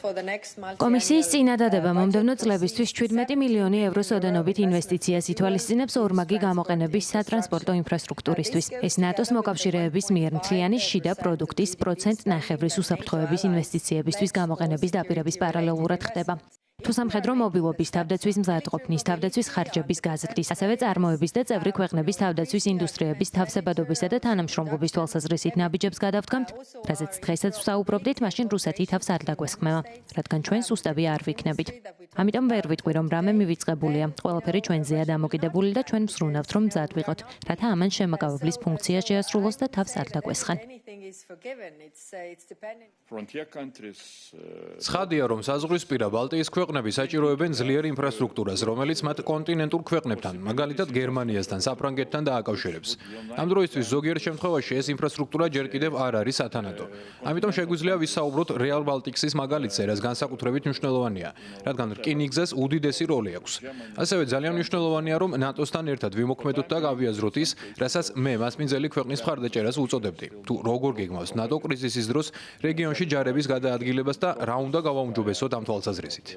კომისიის წინადადება მომდევნო წლებისთვის 17 მილიონი ევროს ოდენობით ინვესტიციას ითვალისწინებს ორმაგი გამოყენების სატრანსპორტო ინფრასტრუქტურისთვის. ეს ნატოს მოკავშირეების მიერ მთლიანი შიდა პროდუქტის 1.5% უსაფრთხოების ინვესტიციებისთვის გამოყენების დაპირების პარალელურად ხდება. თუ სამხედრო მობილობის თავდაცვის მზადყოფნის თავდაცვის ხარჯების გაზრდის, ასევე წარმოების და წევრი ქვეყნების თავდაცვის ინდუსტრიების თავსებადობისა და თანამშრომლობის თვალსაზრისით ნაბიჯებს გადავდგამთ, რაზეც დღესაც ვსაუბრობდით, მაშინ რუსეთი თავს არ დაგვესხმება, რადგან ჩვენ სუსტები არ ვიქნებით. ამიტომ ვერ ვიტყვი, რომ რამე მივიწყებულია. ყველაფერი ჩვენზეა დამოკიდებული და ჩვენ ვსრუნავთ, რომ მზად ვიყოთ, რათა ამან შემოგავებლის ფუნქცია შეასრულოს და თავს არ დაგვესხან. ცხადია, რომ საზღვრისპირა ბალტიის ქვეყნები საჭიროებენ ძლიერ ინფრასტრუქტურას, რომელიც მათ კონტინენტურ ქვეყნებთან, მაგალითად გერმანიასთან, საფრანგეთთან დააკავშირებს. ამ დროისთვის ზოგიერთ შემთხვევაში ეს ინფრასტრუქტურა ჯერ კიდევ არ არის სათანადო. ამიტომ შეგვიძლია ვისაუბროთ Rail Baltics-ის მაგალითზე, რაც განსაკუთრებით მნიშვნელოვანია, რადგან რკინიგზას უდიდესი როლი აქვს. ასევე ძალიან მნიშვნელოვანია, რომ ნატოსთან ერთად ვიმოქმედოთ და გავიაზროთ ის, რასაც მე მასპინძელი ქვეყნის მხარდაჭერას უწოდებდი. თუ როგორ გეგმავს ნატო კრიზისის დროს რეგიონში ჯარების გადაადგილებას და რა უნდა გავაუმჯობესოთ ამ თვალსაზრისით.